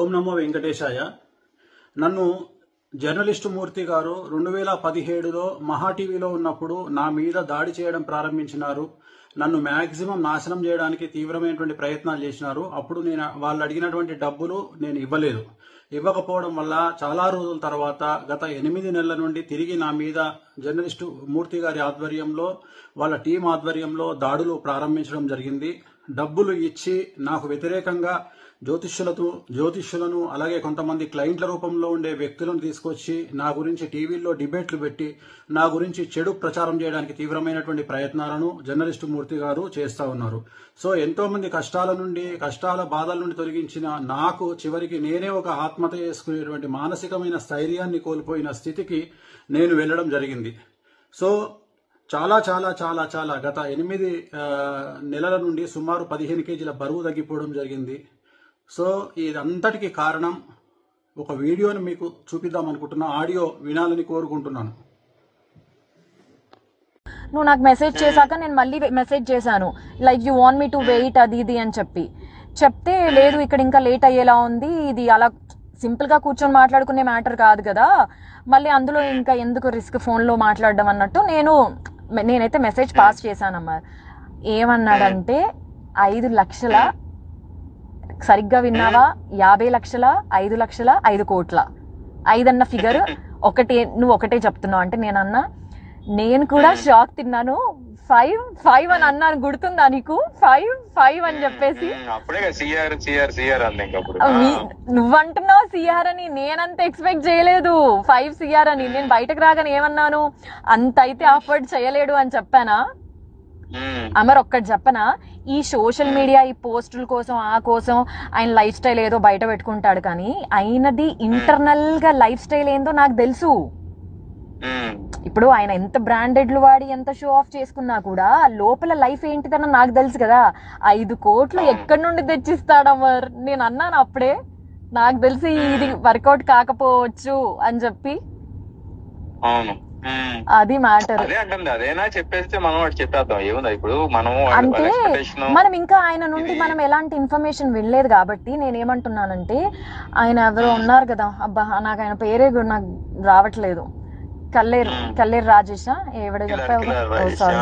ఓం నమో వెంకటేశాయ. నన్ను జర్నలిస్టు మూర్తి గారు 2017లో మహా టీవీలో ఉన్నప్పుడు నా మీద దాడి చేయడం ప్రారంభించినారు. నన్ను మ్యాక్సిమం నాశనం చేయడానికి తీవ్రమైనటువంటి ప్రయత్నాలు చేసినారు. అప్పుడు నేను వాళ్ళు అడిగినటువంటి డబ్బులు నేను ఇవ్వలేదు. ఇవ్వకపోవడం వల్ల చాలా రోజుల తర్వాత గత 8 నెలల నుండి తిరిగి నా మీద జర్నలిస్టు మూర్తి గారి ఆధ్వర్యంలో వాళ్ళ టీం ఆధ్వర్యంలో దాడులు ప్రారంభించడం జరిగింది. డబ్బులు ఇచ్చి నాకు వ్యతిరేకంగా జ్యోతిష్యులను అలాగే కొంతమంది క్లయింట్ల రూపంలో ఉండే వ్యక్తులను తీసుకొచ్చి నా గురించి టీవీల్లో డిబేట్లు పెట్టి నా గురించి చెడు ప్రచారం చేయడానికి తీవ్రమైనటువంటి ప్రయత్నాలను జర్నలిస్టు మూర్తి గారు చేస్తూ ఉన్నారు. సో ఎంతో మంది కష్టాల బాధల నుండి తొలగించిన నాకు చివరికి నేనే ఒక ఆత్మహత్య చేసుకునేటువంటి మానసికమైన స్థైర్యాన్ని కోల్పోయిన స్థితికి నేను వెళ్ళడం జరిగింది. సో చాలా చాలా చాలా చాలా గత 8 నెలల నుండి సుమారు 15 కేజీల బరువు తగ్గిపోవడం జరిగింది. సో ఇదంతటికి కారణం ఒక వీడియోని మీకు చూపిద్దాం అనుకుంటున్నా. ఆడియో వినాలని కోరుకుంటున్నాను. నువ్వు నాకు మెసేజ్ చేశాక నేను మళ్ళీ మెసేజ్ చేశాను, like you want me to wait అది ఇది అని చెప్తే లేదు ఇక్కడ ఇంకా లేట్ అయ్యేలా ఉంది, ఇది అలా సింపుల్ గా కూర్చొని మాట్లాడుకునే మ్యాటర్ కాదు కదా, మళ్ళీ అందులో ఇంకా ఎందుకు రిస్క్ ఫోన్లో మాట్లాడడం అన్నట్టు నేనైతే మెసేజ్ పాస్ చేశానమ్మా. ఏమన్నాడంటే 5 లక్షల, సరిగ్గా విన్నావా, 50 లక్షల, 5 లక్షల, 5 కోట్ల, 5 అన్న ఫిగర్ నువ్వు ఒకటే చెప్తున్నావు అంటే నేనన్నా, నేను కూడా షాక్ తిన్నాను. 5 అని అన్నాను, గుర్తుందా నీకు? 5 అని చెప్పేసి నువ్వంటున్నావు సిఆర్ అని, నేనంత ఎక్స్పెక్ట్ చేయలేదు 5 సిఆర్ అని. నేను బయటకు రాగానే ఏమన్నాను, అంత అయితే అఫోర్డ్ చేయలేడు అని చెప్పానా? అమర్ ఒక్కటి చెప్పనా, ఈ సోషల్ మీడియా ఈ పోస్టుల కోసం ఆ కోసం ఆయన లైఫ్ స్టైల్ ఏదో బయట పెట్టుకుంటాడు, కానీ ఆయనది ఇంటర్నల్ గా లైఫ్ స్టైల్ ఏందో నాకు తెలుసు. ఇప్పుడు ఆయన ఎంత బ్రాండెడ్లు వాడి ఎంత షో ఆఫ్ చేసుకున్నా కూడా లోపల లైఫ్ ఏంటిదన్న నాకు తెలుసు కదా. 5 కోట్లు ఎక్కడి నుండి తెచ్చిస్తాడు అమర్? నేను అన్నాను అప్పుడే, నాకు తెలిసి ఇది వర్కౌట్ కాకపోవచ్చు అని చెప్పి. అది మ్యాటర్. అదేనా చెప్పేస్తే మనం చెప్పేద్దాం, ఏముంది ఇప్పుడు అంటే మనం ఇంకా ఆయన నుండి మనం ఎలాంటి ఇన్ఫర్మేషన్ వినలేదు కాబట్టి నేనేమంటున్నానంటే, ఆయన ఎవరో ఉన్నారు కదా, అబ్బా నాకు ఆయన పేరే నాకు రావట్లేదు, కల్లేరు రాజేషా ఎవడో చెప్పావు, సారీ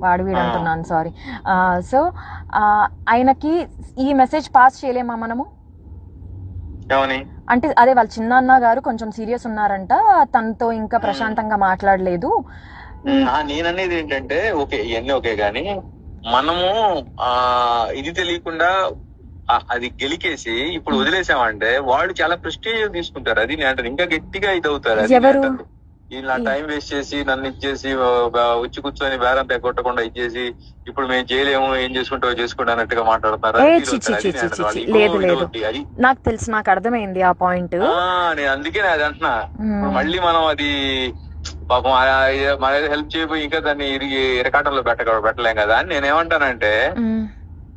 వాడు వీడు అంటున్నాను, సారీ. సో ఆయనకి ఈ మెసేజ్ పాస్ చేయలేమా మనము? అంటే అదే వాళ్ళ చిన్న గారు కొంచెం సీరియస్ ఉన్నారంట, తనతో ఇంకా ప్రశాంతంగా మాట్లాడలేదు. నేననేది ఏంటంటే ఓకే ఇవన్నీ ఓకే గాని మనము ఇది తెలియకుండా అది గెలికేసి ఇప్పుడు వదిలేసామంటే వాళ్ళు చాలా ప్రెస్టీజ్ తీసుకుంటారు. అది నేను అంటే ఇంకా గట్టిగా ఇది అవుతారు. ఇలా టైం వేస్ట్ చేసి నన్ను ఇచ్చేసి వచ్చి కూర్చొని బేరం కొట్టకుండా ఇచ్చేసి ఇప్పుడు మేము చేయలేము, ఏం చేసుకుంటావు చేసుకోండి అన్నట్టుగా మాట్లాడతారు. నాకు తెలుసు, నాకు అర్థమైంది ఆ పాయింట్. నేను అందుకే అది అంటున్నా, మళ్ళీ మనం అది పాపం మన హెల్ప్ చేయబోయి ఇంకా దాన్ని ఇరకాటంలో పెట్టలేం కదా అని నేనేమంటానంటే,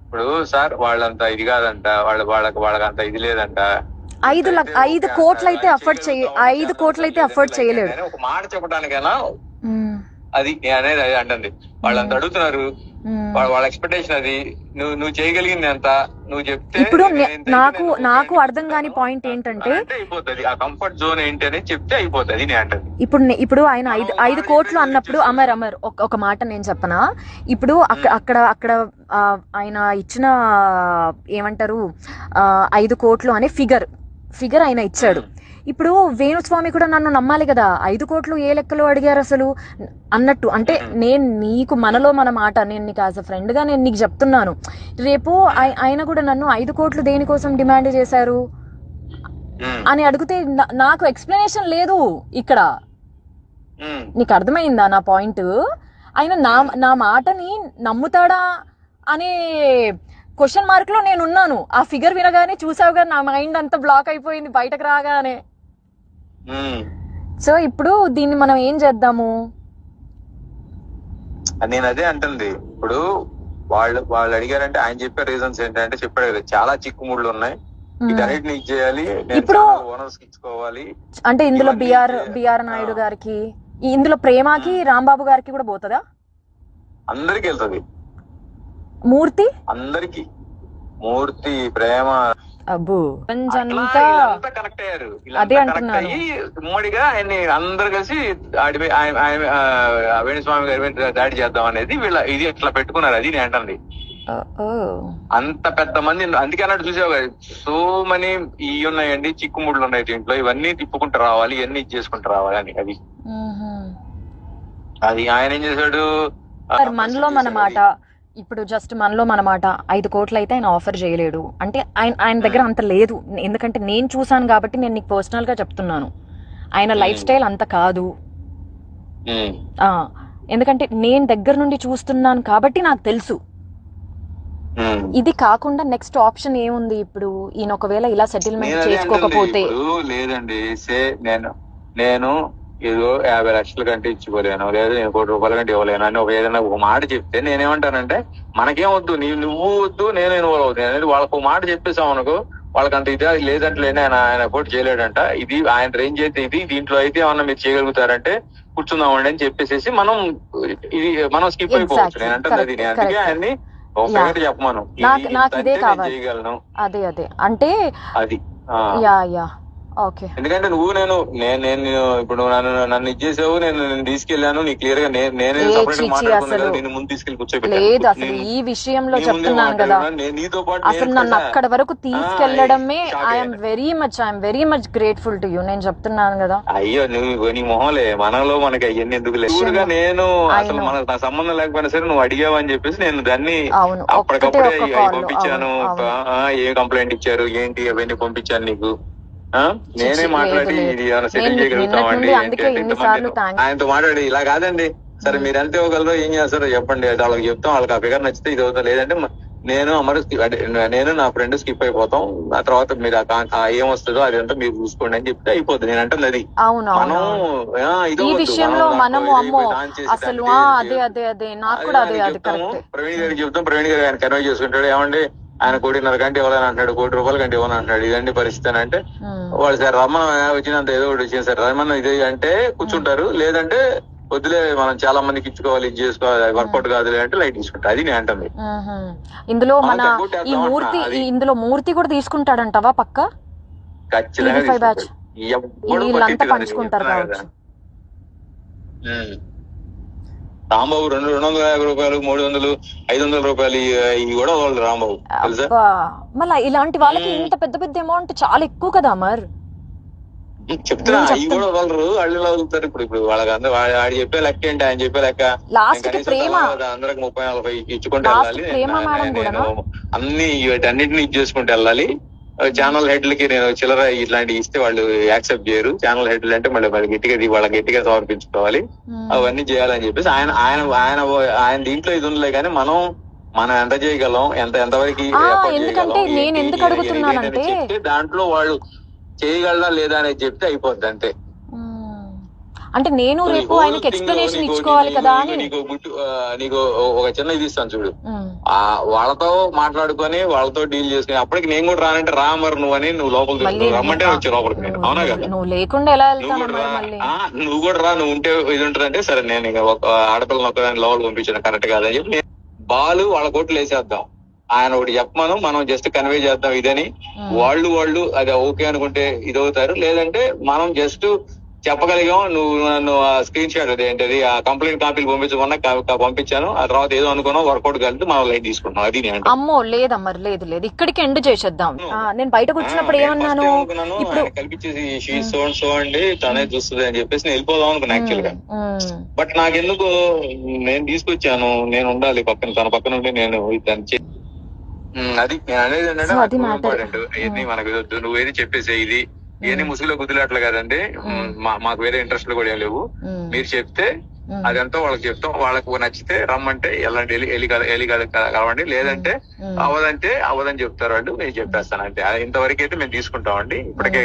ఇప్పుడు సార్ వాళ్ళంతా ఇది కాదంట, వాళ్ళకంత ఇది లేదంట, 5 కోట్లు అయితే అఫోర్డ్ 5 కోట్లు అయితే అఫోర్డ్ చేయలేడు. ఒక మాట చెప్పడానికైనా అది అనేది అది అంటుంది. వాళ్ళంతా అడుగుతున్నారు, వాళ్ళ ఎక్స్పెక్టేషన్ అది, నువ్వు చేయగలిగింది ఎంత నువ్వు చెప్తే. ఇప్పుడు నాకు అర్థం కాని పాయింట్ ఏంటంటే, అయిపోతుంది ఆ కంఫర్ట్ జోన్ ఏంటి అనేది చెప్తే అయిపోతుంది నేను అంటుంది. ఇప్పుడు ఆయన 5 కోట్లు అన్నప్పుడు అమర్ ఒక మాట నేను చెప్పనా, ఇప్పుడు అక్కడ ఆయన ఇచ్చిన ఏమంటారు 5 కోట్లు అనే ఫిగర్ ఆయన ఇచ్చాడు. ఇప్పుడు వేణుస్వామి కూడా నన్ను నమ్మాలి కదా, 5 కోట్లు ఏ లెక్కలో అడిగారు అసలు అన్నట్టు. అంటే నేను నీకు మనలో మన మాట, నేను నీకు యాజ్ అ ఫ్రెండ్ గా నేను నీకు చెప్తున్నాను, రేపు ఆయన కూడా నన్ను 5 కోట్లు దేనికోసం డిమాండ్ చేశారు అని అడిగితే నాకు ఎక్స్ప్లెనేషన్ లేదు ఇక్కడ. నీకు అర్థమైందా నా పాయింట్? ఆయన నా మాటని నమ్ముతాడా అనే క్వశ్చన్ మార్క్ లో నేను ఉన్నాను. ఆ ఫిగర్ వినగానే చూసావుగా నా మైండ్ అంతా బ్లాక్ అయిపోయింది బయటకు రాగానే. సో ఇప్పుడు దీన్ని మనం ఏం చేద్దాము? నేను అదే అంటుంది. ఇప్పుడు వాళ్ళు అడిగారంటే ఆయన చెప్పే రీజన్స్ ఏంటంటే చెప్పాడు కదా, చాలా చిక్కుముళ్ళు ఉన్నాయి, వీటన్నిటిని ఇచ్చేయాలి, ఇప్పుడు ఓనర్స్ ఇచ్చుకోవాలి. అంటే ఇందులో బిఆర్ నాయుడు గారికి, ఇందులో ప్రేమకి రాంబాబు గారికి కూడా పోతుందా? అందరికి వెళ్తుంది. మూర్తి అందరికి, మూర్తి, ప్రేమ, అబ్బో వీళ్ళంతా కనెక్ట్ అయ్యారు. అదే కనెక్ట్ అంటున్నాను. అయ్యి ఉమ్మడిగా ఆయన్ని అందరు కలిసి వేణుస్వామి గారి మీద దాడి చేద్దాం అనేది వీళ్ళ ఇది ఇట్లా పెట్టుకున్నారు. అది నేను అంటుంది. అంత పెద్ద మంది అందుకే అన్నట్టు చూసావు కదా, సో మనీ ఇవి ఉన్నాయండి, చిక్కుముళ్ళు ఉన్నాయి దీంట్లో, ఇవన్నీ తిప్పుకుంటూ రావాలి, ఇవన్నీ చేసుకుంటూ రావాలి అని. అది ఆయన ఏం చేశాడు, మనలో మన మాట ఇప్పుడు జస్ట్ మనలో మన మాట 5 కోట్లు అయితే ఆయన ఆఫర్ చేయలేడు అంటే ఆయన దగ్గర అంత లేదు. ఎందుకంటే నేను చూసాను కాబట్టి నేను నీకు పర్సనల్ గా చెప్తున్నాను, ఆయన లైఫ్ స్టైల్ అంత కాదు. ఎందుకంటే నేను దగ్గర నుండి చూస్తున్నాను కాబట్టి నాకు తెలుసు. ఇది కాకుండా నెక్స్ట్ ఆప్షన్ ఏముంది ఇప్పుడు? ఈయన ఒకవేళ ఇలా సెటిల్మెంట్ చేసుకోకపోతే లేదండి, నేను ఏదో 50 లక్షల కంటే ఇచ్చిపోలేను, లేదా నేను 1 కోటి రూపాయల కంటే ఇవ్వలేను అని ఏదైనా ఒక మాట చెప్తే నేనేమంటానంటే, మనకేం వద్దు, నువ్వు వద్దు, నేను ఇన్వాల్వ్ అవుతాను అనేది వాళ్ళకు ఒక మాట చెప్పేసాం అనుకో, వాళ్ళకి అంత ఇదే లేదంటే ఆయన పోటీ చేయలేడంట, ఇది ఆయన రేంజ్ అయితే ఇది, దీంట్లో అయితే ఏమన్నా మీరు చేయగలుగుతారంటే కూర్చుందామండి అని చెప్పేసి మనం స్కిప్ అయిపోవచ్చు. నేను అంటే అది అందుకే ఆయన్ని చెప్పమను, నాకు ఇదే కావాలి, చేయగలను. అదే అంటే అది ఎందుకంటే నేను ఇప్పుడు నన్ను ఇచ్చేసావు, నేను తీసుకెళ్లాను, నీ క్లియర్ గా నేనే సపరేట్ మాట్లాడుకున్నాను, నేను ముందు తీసుకెళ్లి కూర్చోబెట్టాను. అసలు ఈ విషయంలో చెప్తున్నాను కదా, నీతో పాటు అసలు నన్ను అక్కడ వరకు తీసుకెళ్లడమే I'm very much grateful to you. నేను చెప్తున్నాను కదా. అయ్యో నీ మొహలే, మనలో మనకి అవన్నీ ఎందుకు లేదు. నేను అసలు నా సంబంధం లేకపోయినా సరే నువ్వు అడిగావని చెప్పేసి నేను దాన్ని అప్పటికప్పుడే పంపించాను. ఏ కంప్లైంట్ ఇచ్చారు ఏంటి అవన్నీ పంపించాను నీకు. నేనే మాట్లాడి ఇది ఏమైనా సెటిల్ చేయగలుగుతామండి ఆయనతో మాట్లాడి, ఇలా కాదండి సరే మీరు ఎంత ఇవ్వగలరో ఏం చేస్తారో చెప్పండి, వాళ్ళకి చెప్తాం, వాళ్ళకి ఆ ఫిగర్ నచ్చితే ఇది అవుతా, లేదంటే నేను నా ఫ్రెండ్ స్కిప్ అయిపోతాం, ఆ తర్వాత మీరు ఏమొస్తుందో అదంతా మీరు చూసుకోండి అని చెప్తే అయిపోతుంది. నేను అంటే అది మనం ఈ విషయంలో మనము అసలు ప్రవీణ్ గారికి చెప్తాం, ప్రవీణ్ గారు ఆయన కన్వే చేసుకుంటాడు, ఏమండి ఆయన 1.5 కోటి కంటే ఇవ్వాలని అంటున్నాడు, 1 కోటి రూపాయల కంటే ఇవ్వని అంటున్నాడు, ఇదండి పరిస్థితి అని అంటే, వాళ్ళు సార్ రమ్మను వచ్చినంత ఏదో ఒకటి వచ్చింది సార్ రమ్మను ఇది అంటే కూర్చుంటారు, లేదంటే వద్దులే మనం చాలా మందికి ఇచ్చుకోవాలి, ఇది చేసుకోవాలి, వర్కౌట్ కాదులే అంటే లైట్ తీసుకుంటా. అది నేను అంటుంది. ఇందులో ఇందులో మూర్తి కూడా తీసుకుంటాడంటవా? పక్క ఖచ్చితంగా పంచుకుంటారు కావచ్చు. రాంబాబు 250 రూపాయలు, 300, 500 రూపాయలు ఇవి కూడా వాళ్ళు రాంబాబు తెలుసా. మళ్ళీ ఇలాంటి వాళ్ళకి ఇంత పెద్ద పెద్ద అమౌంట్ చాలా ఎక్కువ కదా అమర్. చెప్తున్నా అవి కూడా వాళ్ళు అళ్ళు వదులుతారు. ఇప్పుడు వాళ్ళకి అందరూ వాడు చెప్పే లెక్క ఏంటి, ఆయన చెప్పే లెక్క అందరికి 30-40 ఇచ్చుకుంటూ వెళ్ళాలి, అన్ని వీటన్నిటిని ఇచ్చేసుకుంటూ వెళ్ళాలి. ఛానల్ హెడ్లకి నేను చిల్లర ఇట్లాంటివి ఇస్తే వాళ్ళు యాక్సెప్ట్ చేయరు, ఛానల్ హెడ్లు అంటే మళ్ళీ వాళ్ళ గట్టిగా సమర్పించుకోవాలి, అవన్నీ చేయాలని చెప్పేసి ఆయన దీంట్లో ఇది ఉండలే. కానీ మనం ఎంత చేయగలం, ఎంతవరకు చెప్తే దాంట్లో వాళ్ళు చేయగలరా లేదా అనేది చెప్తే అయిపోద్ది అంతే. అంటే నేను రేపు ఆయనకి ఎక్స్ప్లెనేషన్ ఇచ్చుకోవాలి కదా అని. నీకు ఒక చిన్న ఇది ఇస్తాను చూడు, వాళ్ళతో మాట్లాడుకొని వాళ్ళతో డీల్ చేసుకుని అప్పటికి నేను కూడా రానంటే రామర్ నువ్వు అని నువ్వు లోపలికి రమ్మంటే వచ్చి లోపలికి నేను, అవునా కదా? నువ్వు లేకుండా ఎలా నువ్వు కూడా రా, నువ్వు ఉంటే ఇది ఉంటుందంటే సరే నేను ఒక ఆడపిల్లని ఒక్కదాన్ని లోపలికి పంపించాను కరెక్ట్ కాదని చెప్పి నేను బాలు వాళ్ళ కోట్లు వేసేద్దాం, ఆయన ఒకటి చెప్పమను, మనం జస్ట్ కన్వే చేద్దాం ఇదని, వాళ్ళు అది ఓకే అనుకుంటే ఇది అవుతారు, లేదంటే మనం జస్ట్ చెప్పగలిగాం, నువ్వు నన్ను స్క్రీన్ షాట్ అదేంటది ఆ కంప్లైంట్ కాపీలు పంపించమన్నా పంపించాను, ఆ తర్వాత ఏదో అనుకున్నాం వర్కౌట్ కలిపి మనం లైట్ తీసుకుంటాం. అది అమ్మో లేదమ్మా లేదు ఇక్కడికి ఎండ్ చేసేద్దాం. నేను బయటకు వచ్చినప్పుడు ఏమన్నాను, కల్పించేసి సో అండి తనే చూస్తుంది అని చెప్పేసి నేను వెళ్ళిపోదాం అనుకున్నా యాక్చువల్ గా. బట్ నాకెందుకు నేను తీసుకొచ్చాను, నేను ఉండాలి పక్కన, తన పక్కన ఉండి నేను దాన్ని అది నేను అనేది ఏంటంటే మనకు నువ్వేది చెప్పేసే ఇది ఇవన్నీ ముసుగులో గుద్దులాట్లు కదండి, మాకు వేరే ఇంట్రెస్ట్ కూడా ఏం లేవు, మీరు చెప్తే అదంతా వాళ్ళకి చెప్తాం, వాళ్ళకు నచ్చితే రమ్మంటే ఎలాంటి ఎలి కలవండి, లేదంటే అవదని చెప్తారు వాళ్ళు, నేను చెప్పేస్తాను అంతే. ఇంతవరకు అయితే మేము తీసుకుంటామండి. ఇప్పటికే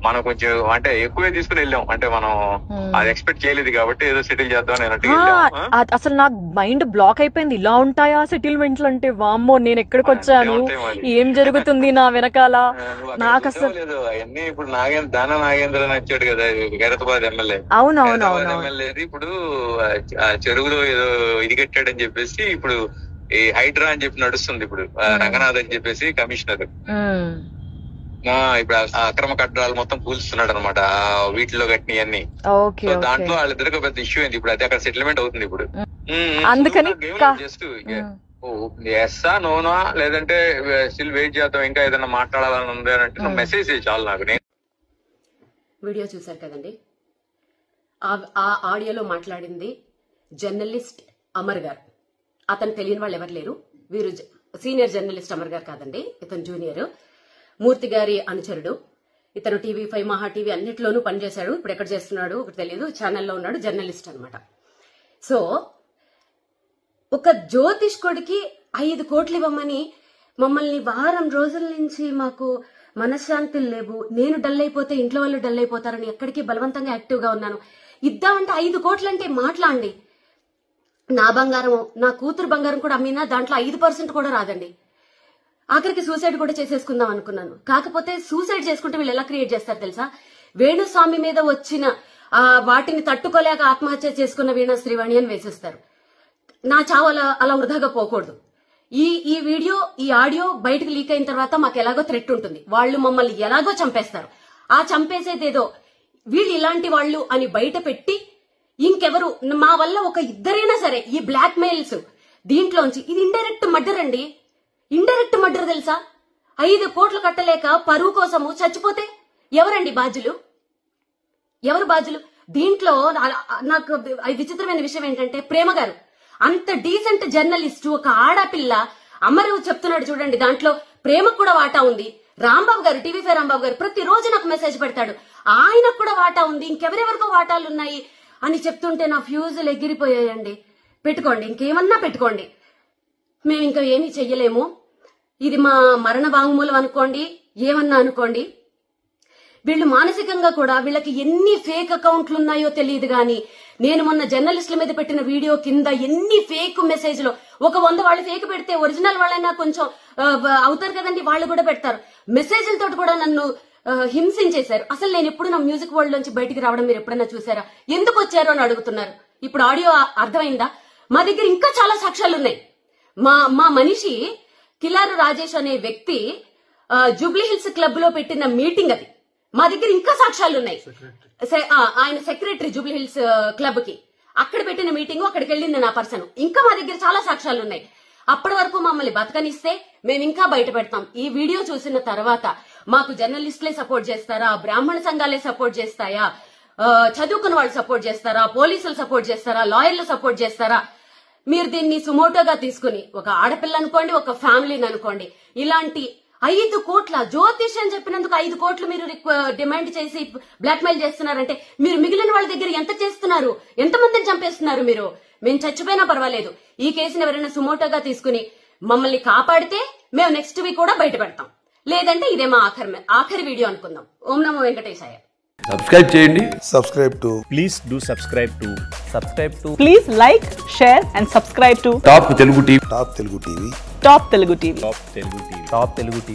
మనం కొంచెం అంటే ఎక్కువే తీసుకుని వెళ్ళాం, అంటే మనం అది ఎక్స్పెక్ట్ చేయలేదు కాబట్టి ఏదో సెటిల్ చేద్దాం అన్నట్టు. అసలు నాకు మైండ్ బ్లాక్ అయిపోయింది, ఇలా ఉంటాయా సెటిల్మెంట్లు అంటే, వామ్మో నేను ఎక్కడికి వచ్చాను, ఏం జరుగుతుంది నా వెనకాల. నాకు అసలు అవన్నీ ఇప్పుడు నాగేంద్ర నచ్చాడు కదా ఖైరతాబాద్ ఎమ్మెల్యే, ఎమ్మెల్యే ఇప్పుడు చెరువులో ఏదో ఇది కట్టాడని చెప్పేసి ఇప్పుడు ఈ హైడ్రా అని చెప్పి నడుస్తుంది ఇప్పుడు, రంగనాథ్ అని చెప్పేసి కమిషనర్, ఇప్పుడు అక్రమ కట్టడాలు మొత్తం కూల్స్తున్నాడు అనమాట, వీటిలో కట్టినవన్నీ. ఓకే సో దాంట్లో వాళ్ళిద్దరికి పెద్ద ఇష్యూ అయింది. ఇప్పుడు అది అక్కడ సెటిల్మెంట్ అవుతుంది ఇప్పుడు. అందుకని జస్ట్ ఎస్సా నోనా లేదంటే స్టిల్ వెయిట్ చేద్దాం, ఇంకా ఏదైనా మాట్లాడాలని ఉంది అని అంటే నువ్వు మెసేజ్ చేయి చాలు నాకు. వీడియో చూసారు కదండి, ఆ ఆడియోలో మాట్లాడింది జర్నలిస్ట్ అమర్ గారు. అతను తెలియని వాళ్ళు ఎవరు లేరు. వీరు సీనియర్ జర్నలిస్ట్ అమర్ గారు కాదండి, ఇతను జూనియర్, మూర్తి గారి అనుచరుడు. ఇతను TV5 మహా టీవీ అన్నిట్లోనూ పనిచేశాడు. ఇప్పుడు ఎక్కడ చేస్తున్నాడు ఒకటి తెలియదు, ఛానల్లో ఉన్నాడు, జర్నలిస్ట్ అనమాట. సో ఒక జ్యోతిష్కుడికి 5 కోట్లు ఇవ్వమని మమ్మల్ని వారం రోజుల నుంచి మాకు మనశ్శాంతులు లేవు, నేను డల్ అయిపోతే ఇంట్లో వాళ్ళు డల్ అయిపోతారని ఎక్కడికి బలవంతంగా యాక్టివ్ గా ఉన్నాను. ఇద్దామంటే 5 కోట్లు అంటే మాట్లాడండి. నా బంగారం, నా కూతురు బంగారం కూడా అమ్మినా దాంట్లో 5% కూడా రాదండి. ఆఖరికి సూసైడ్ కూడా చేసేసుకుందాం అనుకున్నాను. కాకపోతే సూసైడ్ చేసుకుంటే వీళ్ళు ఎలా క్రియేట్ చేస్తారు తెలుసా? వేణుస్వామి మీద వచ్చిన వాటిని తట్టుకోలేక ఆత్మహత్య చేసుకున్న వీణా శ్రీవాణి అని వేసేస్తారు. నా చావు అలా వృధాగా పోకూడదు. ఈ వీడియో, ఈ ఆడియో బయటకు లీక్ అయిన తర్వాత మాకు ఎలాగో థ్రెట్ ఉంటుంది. వాళ్ళు మమ్మల్ని ఎలాగో చంపేస్తారు. ఆ చంపేసేదేదో వీళ్ళు ఇలాంటి వాళ్ళు అని బయట పెట్టి ఇంకెవరు మా వల్ల ఒక ఇద్దరైనా సరే ఈ బ్లాక్ మెయిల్స్ దీంట్లోంచి, ఇది ఇండైరెక్ట్ మర్డర్ అండి. ఇండైరెక్ట్ మర్డర్ తెలుసా? 5 కోట్లు కట్టలేక పరువు కోసము చచ్చిపోతే ఎవరండి బాధ్యులు? ఎవరు బాధ్యులు? దీంట్లో నాకు విచిత్రమైన విషయం ఏంటంటే, ప్రేమ గారు అంత డీసెంట్ జర్నలిస్ట్, ఒక ఆడపిల్ల అమరు చెప్తున్నాడు చూడండి, దాంట్లో ప్రేమకు కూడా వాటా ఉంది. రాంబాబు గారు, TV5 రాంబాబు గారు ప్రతిరోజు నాకు మెసేజ్ పెడతాడు, ఆయనకు కూడా వాటా ఉంది, ఇంకెవరెవరికో వాటాలు ఉన్నాయి అని చెప్తుంటే నా ఫ్యూజులు ఎగిరిపోయాయండి. పెట్టుకోండి, ఇంకేమన్నా పెట్టుకోండి, మేము ఇంకా ఏమీ చెయ్యలేము. ఇది మా మరణ వాంగ్మూలం అనుకోండి, ఏమన్నా అనుకోండి. వీళ్ళు మానసికంగా కూడా, వీళ్ళకి ఎన్ని ఫేక్ అకౌంట్లు ఉన్నాయో తెలియదు గాని, నేను మొన్న జర్నలిస్టుల మీద పెట్టిన వీడియో కింద ఎన్ని ఫేక్ మెసేజ్లు, ఒక 100 వాళ్ళు ఫేక్ పెడితే ఒరిజినల్ వాళ్ళైనా కొంచెం అవుతారు కదండి, వాళ్ళు కూడా పెడతారు. మెసేజ్లతో కూడా నన్ను హింసించేశారు. అసలు నేను ఎప్పుడు నా మ్యూజిక్ వరల్డ్ నుంచి బయటికి రావడం మీరు ఎప్పుడైనా చూసారా? ఎందుకు వచ్చారు అని అడుగుతున్నారు. ఇప్పుడు ఆడియో అర్థమైందా? మా దగ్గర ఇంకా చాలా సాక్ష్యాలు ఉన్నాయి. మా మనిషి కిలారు రాజేష్ అనే వ్యక్తి జూబ్లీ హిల్స్ క్లబ్ లో పెట్టిన మీటింగ్ అది. మా దగ్గర ఇంకా సాక్ష్యాలు ఉన్నాయి. ఆయన సెక్రటరీ జూబ్లీ హిల్స్ క్లబ్ కి, అక్కడ పెట్టిన మీటింగ్, అక్కడికి వెళ్ళింది నా పర్సన్. ఇంకా మా దగ్గర చాలా సాక్ష్యాలు ఉన్నాయి. అప్పటి వరకు మమ్మల్ని బతకనిస్తే మేము ఇంకా బయట పెడతాం. ఈ వీడియో చూసిన తర్వాత మాకు జర్నలిస్టులే సపోర్ట్ చేస్తారా, బ్రాహ్మణ సంఘాలే సపోర్ట్ చేస్తాయా, చదువుకున్న వాళ్ళు సపోర్ట్ చేస్తారా, పోలీసులు సపోర్ట్ చేస్తారా, లాయర్లు సపోర్ట్ చేస్తారా? మీరు దీన్ని సుమోటోగా తీసుకుని, ఒక ఆడపిల్ల అనుకోండి, ఒక ఫ్యామిలీని అనుకోండి, ఇలాంటి 5 కోట్ల జ్యోతిష్ అని చెప్పినందుకు 5 కోట్లు మీరు డిమాండ్ చేసి బ్లాక్ మెయిల్ చేస్తున్నారంటే, మీరు మిగిలిన వాళ్ళ దగ్గర ఎంత చేస్తున్నారు? ఎంతమందిని చంపేస్తున్నారు మీరు? మేము చచ్చిపోయినా పర్వాలేదు, ఈ కేసుని ఎవరైనా సుమోటోగా తీసుకుని మమ్మల్ని కాపాడితే మేము నెక్స్ట్ వీక్ కూడా బయట పెడతాం. లేదంటే ఇదే మా ఆఖరి వీడియో అనుకుందాం. ఓం నమో వెంకటేశాయ. సబ్స్క్రైబ్ చేయండి. Please do subscribe to. Please like, share and subscribe to top Telugu TV. Top Telugu TV.